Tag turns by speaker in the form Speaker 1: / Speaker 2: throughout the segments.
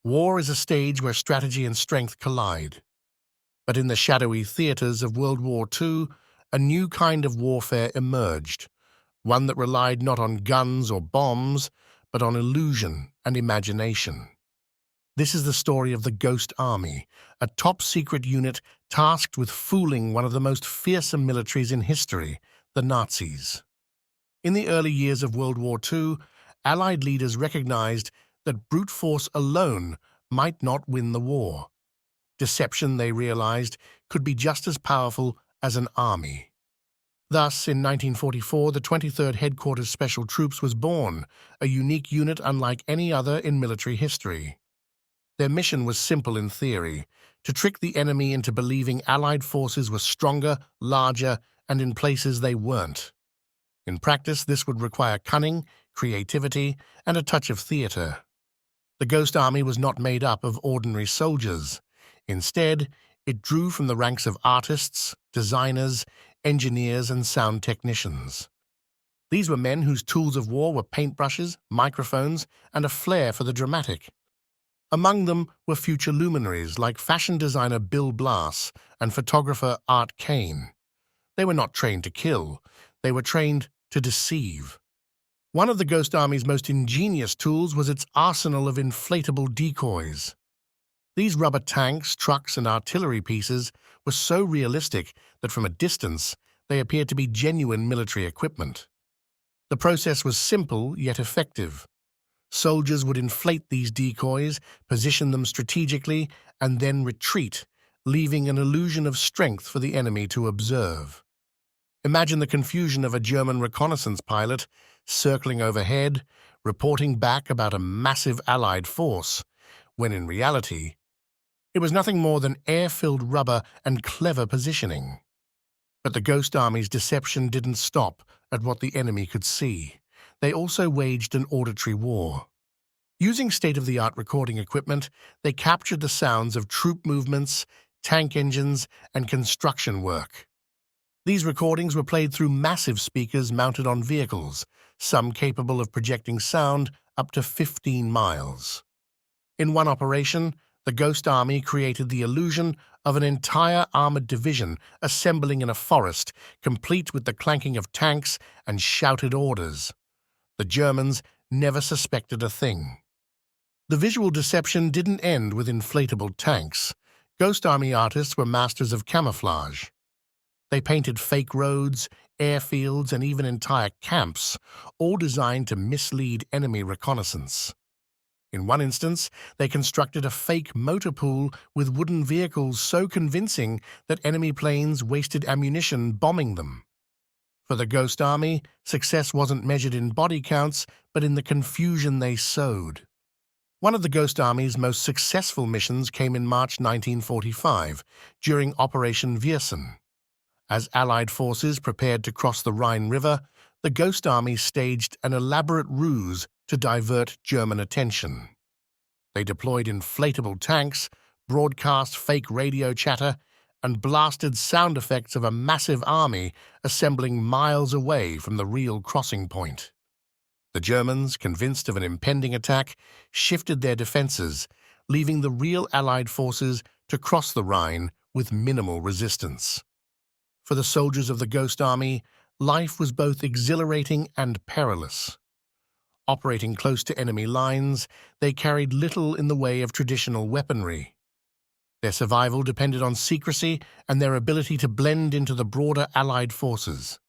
Speaker 1: War is a stage where strategy and strength collide. But in the shadowy theaters of World War II, a new kind of warfare emerged, one that relied not on guns or bombs, but on illusion and imagination. This is the story of the Ghost Army, a top-secret unit tasked with fooling one of the most fearsome militaries in history, the Nazis. In the early years of World War II, Allied leaders recognized that brute force alone might not win the war. Deception, they realized, could be just as powerful as an army. Thus, in 1944, the 23rd Headquarters Special Troops was born, a unique unit unlike any other in military history. Their mission was simple in theory, to trick the enemy into believing Allied forces were stronger, larger, and in places they weren't. In practice, this would require cunning, creativity, and a touch of theater. The Ghost Army was not made up of ordinary soldiers. Instead, it drew from the ranks of artists, designers, engineers, and sound technicians. These were men whose tools of war were paintbrushes, microphones, and a flair for the dramatic. Among them were future luminaries like fashion designer Bill Blass and photographer Art Kane. They were not trained to kill, they were trained to deceive. One of the Ghost Army's most ingenious tools was its arsenal of inflatable decoys. These rubber tanks, trucks, and artillery pieces were so realistic that from a distance they appeared to be genuine military equipment. The process was simple yet effective. Soldiers would inflate these decoys, position them strategically, and then retreat, leaving an illusion of strength for the enemy to observe. Imagine the confusion of a German reconnaissance pilot circling overhead, reporting back about a massive Allied force, when in reality, it was nothing more than air-filled rubber and clever positioning. But the Ghost Army's deception didn't stop at what the enemy could see. They also waged an auditory war. Using state-of-the-art recording equipment, they captured the sounds of troop movements, tank engines, and construction work. These recordings were played through massive speakers mounted on vehicles, some capable of projecting sound up to 15 miles. In one operation, the Ghost Army created the illusion of an entire armored division assembling in a forest, complete with the clanking of tanks and shouted orders. The Germans never suspected a thing. The visual deception didn't end with inflatable tanks. Ghost Army artists were masters of camouflage. They painted fake roads, airfields, and even entire camps, all designed to mislead enemy reconnaissance. In one instance, they constructed a fake motor pool with wooden vehicles so convincing that enemy planes wasted ammunition bombing them. For the Ghost Army, success wasn't measured in body counts, but in the confusion they sowed. One of the Ghost Army's most successful missions came in March 1945, during Operation Fearsome. As Allied forces prepared to cross the Rhine River, the Ghost Army staged an elaborate ruse to divert German attention. They deployed inflatable tanks, broadcast fake radio chatter, and blasted sound effects of a massive army assembling miles away from the real crossing point. The Germans, convinced of an impending attack, shifted their defenses, leaving the real Allied forces to cross the Rhine with minimal resistance. For the soldiers of the Ghost Army, life was both exhilarating and perilous. Operating close to enemy lines, they carried little in the way of traditional weaponry. Their survival depended on secrecy and their ability to blend into the broader Allied forces.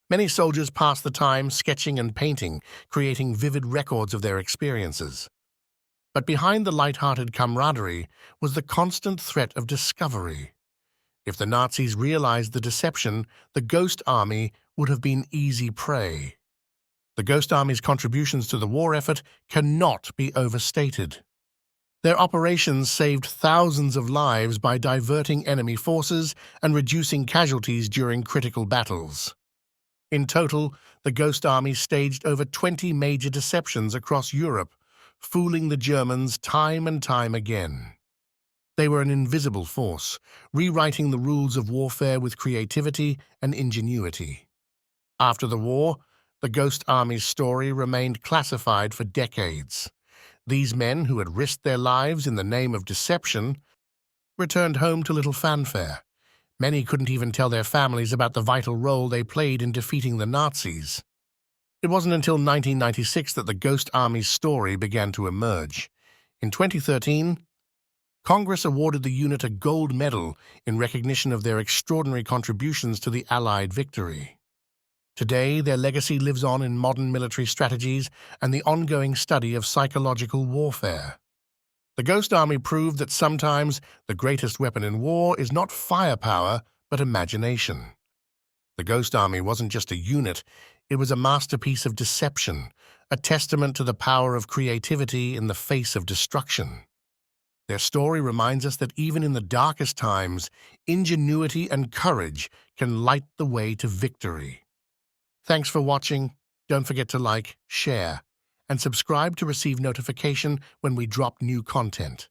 Speaker 1: Many soldiers passed the time sketching and painting, creating vivid records of their experiences. But behind the light-hearted camaraderie was the constant threat of discovery. If the Nazis realized the deception, the Ghost Army would have been easy prey. The Ghost Army's contributions to the war effort cannot be overstated. Their operations saved thousands of lives by diverting enemy forces and reducing casualties during critical battles. In total, the Ghost Army staged over 20 major deceptions across Europe, fooling the Germans time and time again. They were an invisible force, rewriting the rules of warfare with creativity and ingenuity. After the war, the Ghost Army's story remained classified for decades. These men, who had risked their lives in the name of deception, returned home to little fanfare. Many couldn't even tell their families about the vital role they played in defeating the Nazis. It wasn't until 1996 that the Ghost Army's story began to emerge. In 2013, Congress awarded the unit a gold medal in recognition of their extraordinary contributions to the Allied victory. Today, their legacy lives on in modern military strategies and the ongoing study of psychological warfare. The Ghost Army proved that sometimes the greatest weapon in war is not firepower, but imagination. The Ghost Army wasn't just a unit, it was a masterpiece of deception, a testament to the power of creativity in the face of destruction. Their story reminds us that even in the darkest times, ingenuity and courage can light the way to victory. Thanks for watching. Don't forget to like, share, and subscribe to receive notification when we drop new content.